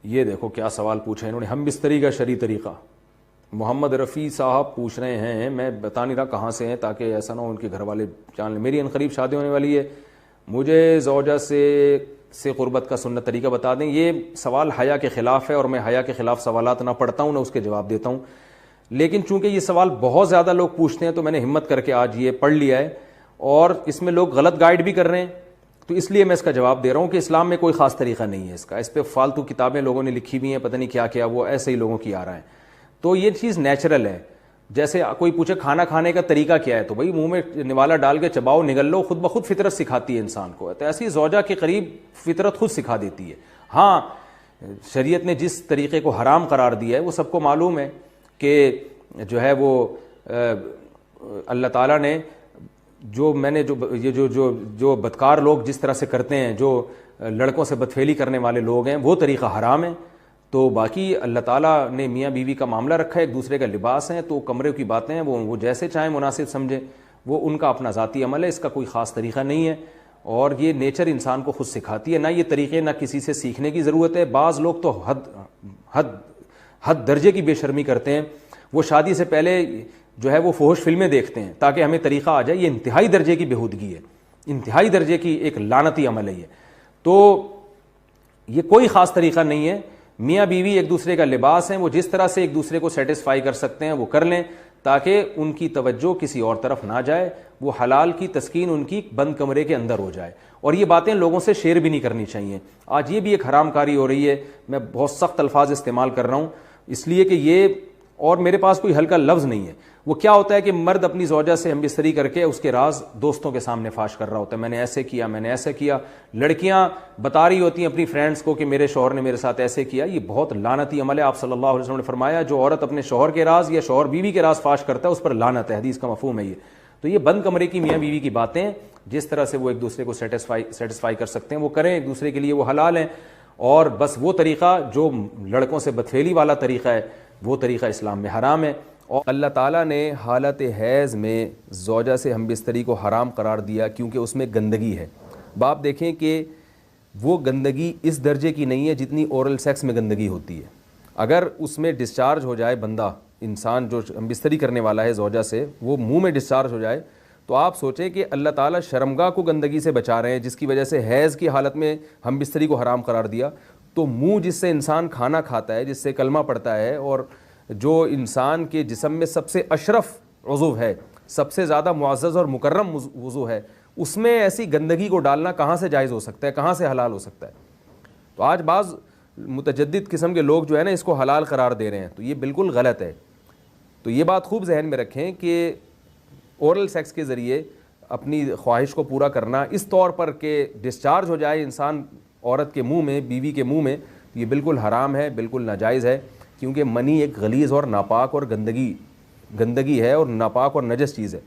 یہ دیکھو کیا سوال پوچھا انہوں نے، ہم بستری کا شرعی طریقہ. محمد رفیع صاحب پوچھ رہے ہیں، میں بتا نہیں رہا کہاں سے ہیں تاکہ ایسا نہ ہو ان کے گھر والے جان لیں. میری عنقریب شادی ہونے والی ہے، مجھے زوجہ سے قربت کا سنت طریقہ بتا دیں. یہ سوال حیا کے خلاف ہے اور میں حیا کے خلاف سوالات نہ پڑھتا ہوں نہ اس کے جواب دیتا ہوں، لیکن چونکہ یہ سوال بہت زیادہ لوگ پوچھتے ہیں تو میں نے ہمت کر کے آج یہ پڑھ لیا ہے، اور اس میں لوگ غلط گائیڈ بھی کر رہے ہیں، تو اس لیے میں اس کا جواب دے رہا ہوں کہ اسلام میں کوئی خاص طریقہ نہیں ہے اس کا. اس پہ فالتو کتابیں لوگوں نے لکھی ہوئی ہیں، پتہ نہیں کیا کیا، وہ ایسے ہی لوگوں کی آ رہا ہے. تو یہ چیز نیچرل ہے. جیسے کوئی پوچھے کھانا کھانے کا طریقہ کیا ہے، تو بھائی منہ میں نوالا ڈال کے چباؤ، نگل لو، خود بخود فطرت سکھاتی ہے انسان کو. تو ایسی زوجہ کے قریب فطرت خود سکھا دیتی ہے. ہاں شریعت نے جس طریقے کو حرام قرار دیا ہے وہ سب کو معلوم ہے کہ جو ہے وہ اللہ تعالیٰ نے جو بدکار لوگ جس طرح سے کرتے ہیں، جو لڑکوں سے بدفعلی کرنے والے لوگ ہیں، وہ طریقہ حرام ہے. تو باقی اللہ تعالیٰ نے میاں بیوی کا معاملہ رکھا ہے، ایک دوسرے کا لباس ہے، تو کمرے کی باتیں ہیں وہ جیسے چاہیں مناسب سمجھیں، وہ ان کا اپنا ذاتی عمل ہے، اس کا کوئی خاص طریقہ نہیں ہے، اور یہ نیچر انسان کو خود سکھاتی ہے. نہ یہ طریقے نہ کسی سے سیکھنے کی ضرورت ہے. بعض لوگ تو حد درجے کی بے شرمی کرتے ہیں، وہ شادی سے پہلے جو ہے وہ فحش فلمیں دیکھتے ہیں تاکہ ہمیں طریقہ آ جائے. یہ انتہائی درجے کی بےہودگی ہے، انتہائی درجے کی ایک لعنتی عمل ہے یہ. تو یہ کوئی خاص طریقہ نہیں ہے. میاں بیوی ایک دوسرے کا لباس ہیں، وہ جس طرح سے ایک دوسرے کو سیٹسفائی کر سکتے ہیں وہ کر لیں تاکہ ان کی توجہ کسی اور طرف نہ جائے، وہ حلال کی تسکین ان کی بند کمرے کے اندر ہو جائے. اور یہ باتیں لوگوں سے شیئر بھی نہیں کرنی چاہیے. آج یہ بھی ایک حرام کاری ہو رہی ہے. میں بہت سخت الفاظ استعمال کر رہا ہوں اس لیے کہ یہ، اور میرے پاس کوئی ہلکا لفظ نہیں ہے. وہ کیا ہوتا ہے کہ مرد اپنی زوجہ سے ہم بستری کر کے اس کے راز دوستوں کے سامنے فاش کر رہا ہوتا ہے، میں نے ایسے کیا، میں نے ایسے کیا. لڑکیاں بتا رہی ہوتی ہیں اپنی فرینڈس کو کہ میرے شوہر نے میرے ساتھ ایسے کیا. یہ بہت لعنتی عمل ہے. آپ صلی اللہ علیہ وسلم نے فرمایا جو عورت اپنے شوہر کے راز یا شوہر بیوی کے راز فاش کرتا ہے اس پر لعنت ہے. حدیث کا مفہوم ہے یہ. تو یہ بند کمرے کی میاں بیوی کی باتیں، جس طرح سے وہ ایک دوسرے کو سیٹسفائی کر سکتے ہیں وہ کریں، ایک دوسرے کے لیے وہ حلال ہیں. اور بس وہ طریقہ جو لڑکوں سے بدفعلی والا طریقہ ہے وہ طریقہ اسلام میں حرام ہے. اور اللہ تعالیٰ نے حالت حیض میں زوجہ سے ہم بستری کو حرام قرار دیا کیونکہ اس میں گندگی ہے. باپ دیکھیں کہ وہ گندگی اس درجے کی نہیں ہے جتنی اورل سیکس میں گندگی ہوتی ہے. اگر اس میں ڈسچارج ہو جائے بندہ، انسان جو ہم بستری کرنے والا ہے زوجہ سے، وہ منہ میں ڈسچارج ہو جائے تو آپ سوچیں کہ اللہ تعالیٰ شرمگاہ کو گندگی سے بچا رہے ہیں جس کی وجہ سے حیض کی حالت میں ہم بستری کو حرام قرار دیا. تو منہ جس سے انسان کھانا کھاتا ہے، جس سے کلمہ پڑھتا ہے، اور جو انسان کے جسم میں سب سے اشرف عضو ہے، سب سے زیادہ معزز اور مکرم عضو ہے، اس میں ایسی گندگی کو ڈالنا کہاں سے جائز ہو سکتا ہے، کہاں سے حلال ہو سکتا ہے؟ تو آج بعض متجدد قسم کے لوگ جو ہے نا اس کو حلال قرار دے رہے ہیں، تو یہ بالکل غلط ہے. تو یہ بات خوب ذہن میں رکھیں کہ اورل سیکس کے ذریعے اپنی خواہش کو پورا کرنا اس طور پر کہ ڈسچارج ہو جائے انسان عورت کے منہ میں، بیوی کے منہ میں، یہ بالکل حرام ہے، بالکل ناجائز ہے. کیونکہ منی ایک غلیظ اور ناپاک اور گندگی ہے اور ناپاک اور نجس چیز ہے.